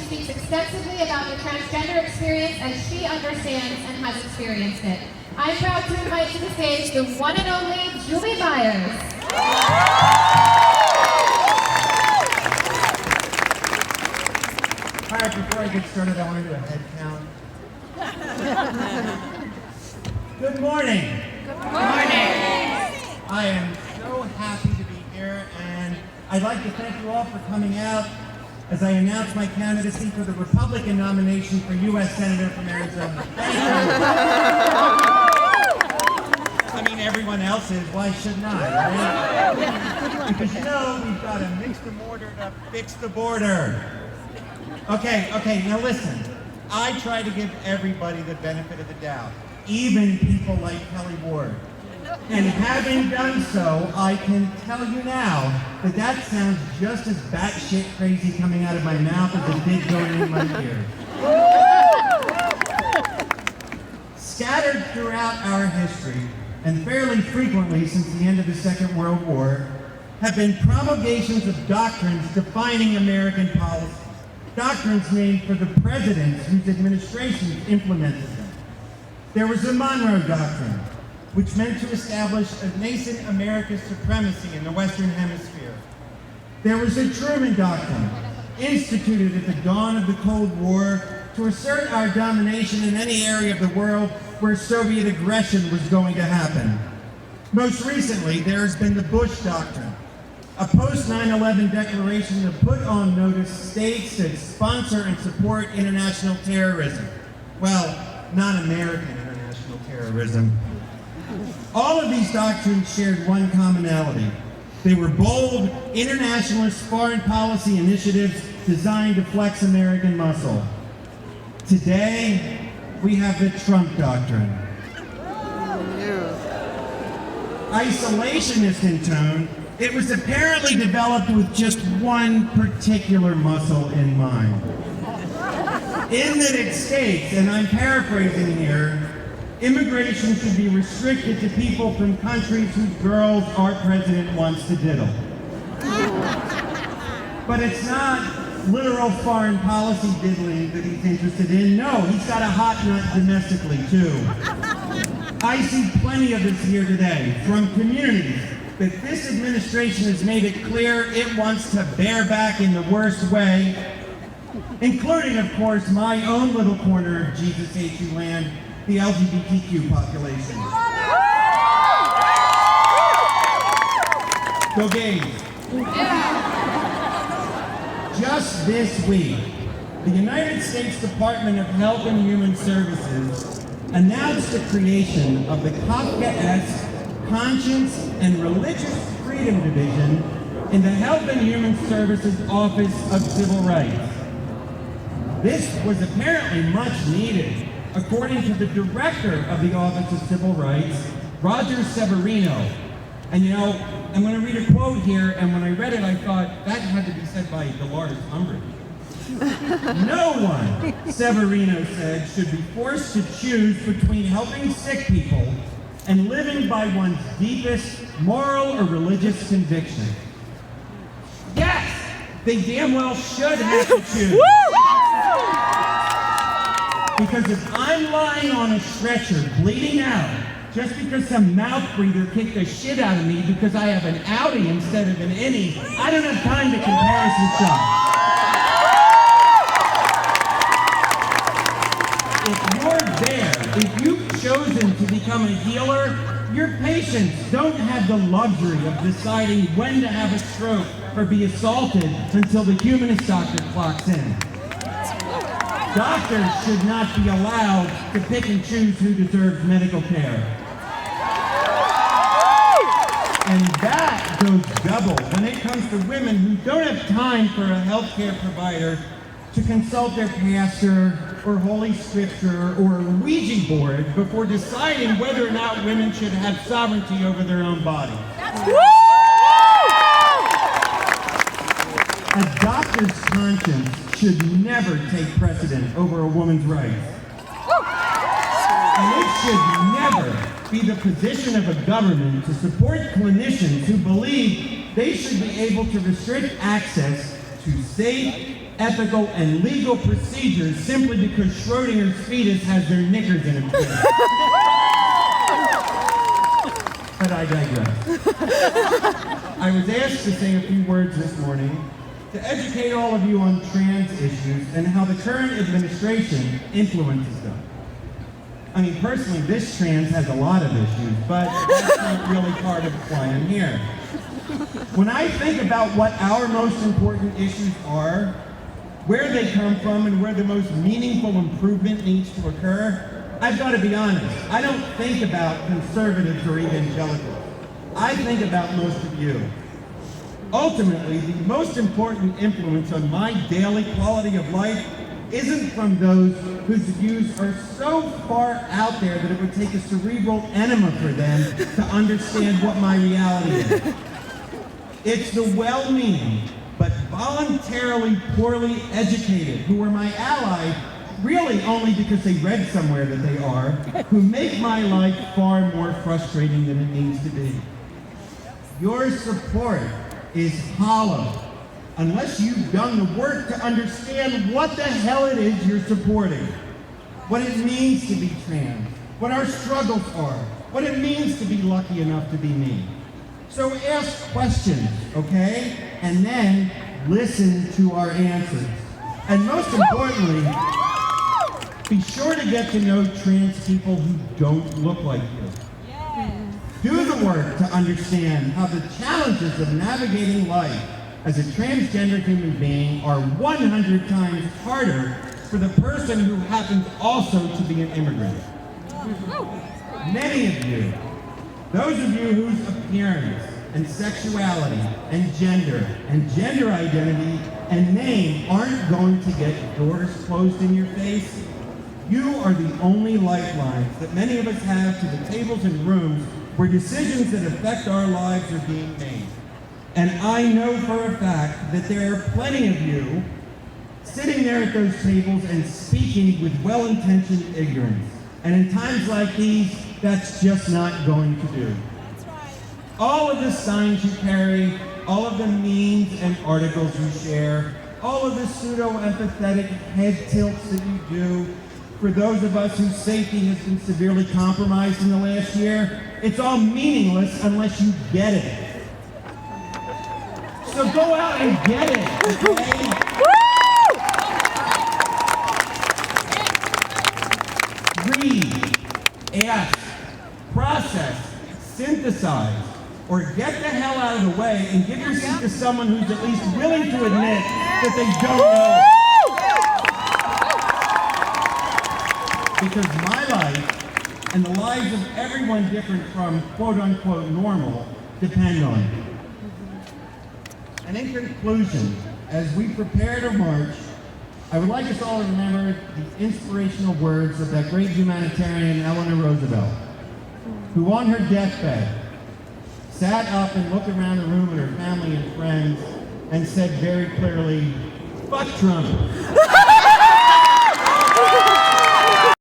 speaks extensively about the transgender experience as she understands and has experienced it. I'm proud to invite to the stage the one and only Julie Byers. All right, before I get started, I want to do a head count. Good morning. Good morning. I am so happy to be here, and I'd like to thank you all for coming out as I announce my candidacy for the Republican nomination for U.S. Senator from Arizona. Thank you. I mean, everyone else is. Why shouldn't I, right? Because you know, we've got to mix the mortar to fix the border. Okay, now listen. I try to give everybody the benefit of the doubt, even people like Kelly Ward. And having done so, I can tell you now that that sounds just as batshit crazy coming out of my mouth as it did going in my ear. Scattered throughout our history, and fairly frequently since the end of the Second World War, have been promulgations of doctrines defining American policy. Doctrines named for the presidents whose administrations implemented them. There was the Monroe Doctrine, which meant to establish a nascent American supremacy in the Western Hemisphere. There was the Truman Doctrine, instituted at the dawn of the Cold War to assert our domination in any area of the world where Soviet aggression was going to happen. Most recently, there has been the Bush Doctrine, a post-9/11 declaration to put on notice states that sponsor and support international terrorism. Well, not American international terrorism. All of these doctrines shared one commonality. They were bold, internationalist foreign policy initiatives designed to flex American muscle. Today, we have the Trump Doctrine. Isolationist in tone, it was apparently developed with just one particular muscle in mind. In that it states, and I'm paraphrasing here, immigration should be restricted to people from countries whose girls our president wants to diddle. But it's not literal foreign policy diddling that he's interested in. No, he's got a hot nut domestically, too. I see plenty of this here today from communities that this administration has made it clear it wants to bear back in the worst way, including, of course, my own little corner of Jesus H.U. land, the LGBTQ population. Go gays. Just this week, the United States Department of Health and Human Services announced the creation of the Kafkaesque Conscience and Religious Freedom Division in the Health and Human Services Office of Civil Rights. This was apparently much needed, according to the director of the Office of Civil Rights, Roger Severino. And you know, I'm going to read a quote here, and when I read it, I thought that had to be said by Dolores Umbridge. No one, Severino said, should be forced to choose between helping sick people and living by one's deepest moral or religious conviction. Yes, they damn well should have to choose. Because if I'm lying on a stretcher, bleeding out, just because some mouth breather kicked the shit out of me because I have an outie instead of an innie, I don't have time to comparison shop. If you're there, if you've chosen to become a healer, your patients don't have the luxury of deciding when to have a stroke or be assaulted until the humanist doctor clocks in. Doctors should not be allowed to pick and choose who deserves medical care. And that goes double when it comes to women who don't have time for a healthcare provider to consult their pastor or Holy Scripture or a Ouija board before deciding whether or not women should have sovereignty over their own body. A doctor's conscience should never take precedent over a woman's rights. And it should never be the position of a government to support clinicians who believe they should be able to restrict access to safe, ethical, and legal procedures simply because Schrodinger's fetus has their knickers in its face. But I digress. I was asked to say a few words this morning to educate all of you on trans issues and how the current administration influences them. I mean, personally, this trans has a lot of issues, but that's not really part of why I'm here. When I think about what our most important issues are, where they come from, and where the most meaningful improvement needs to occur, I've got to be honest. I don't think about conservatives or evangelicals. I think about most of you. Ultimately, the most important influence on my daily quality of life isn't from those whose views are so far out there that it would take a cerebral enema for them to understand what my reality is. It's the well-meaning, but voluntarily poorly educated, who are my ally, really only because they read somewhere that they are, who make my life far more frustrating than it needs to be. Your support is hollow unless you've done the work to understand what the hell it is you're supporting, what it means to be trans, what our struggles are, what it means to be lucky enough to be me. So ask questions, okay? And then listen to our answers. And most importantly, be sure to get to know trans people who don't look like you. Do the work to understand how the challenges of navigating life as a transgender human being are 100 times harder for the person who happens also to be an immigrant. Many of you, those of you whose appearance and sexuality and gender identity and name aren't going to get doors closed in your face, you are the only lifelines that many of us have to the tables and rooms where decisions that affect our lives are being made. And I know for a fact that there are plenty of you sitting there at those tables and speaking with well-intentioned ignorance. And in times like these, that's just not going to do. All of the signs you carry, all of the memes and articles you share, all of the pseudo-empathetic head tilts that you do, for those of us whose safety has been severely compromised in the last year, it's all meaningless unless you get it. So go out and get it, okay? Read, ask, process, synthesize, or get the hell out of the way and give your seat to someone who's at least willing to admit that they don't know. Because my life and the lives of everyone different from quote-unquote normal depend on it. And in conclusion, as we prepare to march, I would like us all to remember the inspirational words of that great humanitarian Eleanor Roosevelt, who on her deathbed sat up and looked around the room at her family and friends and said very clearly, "Fuck Trump."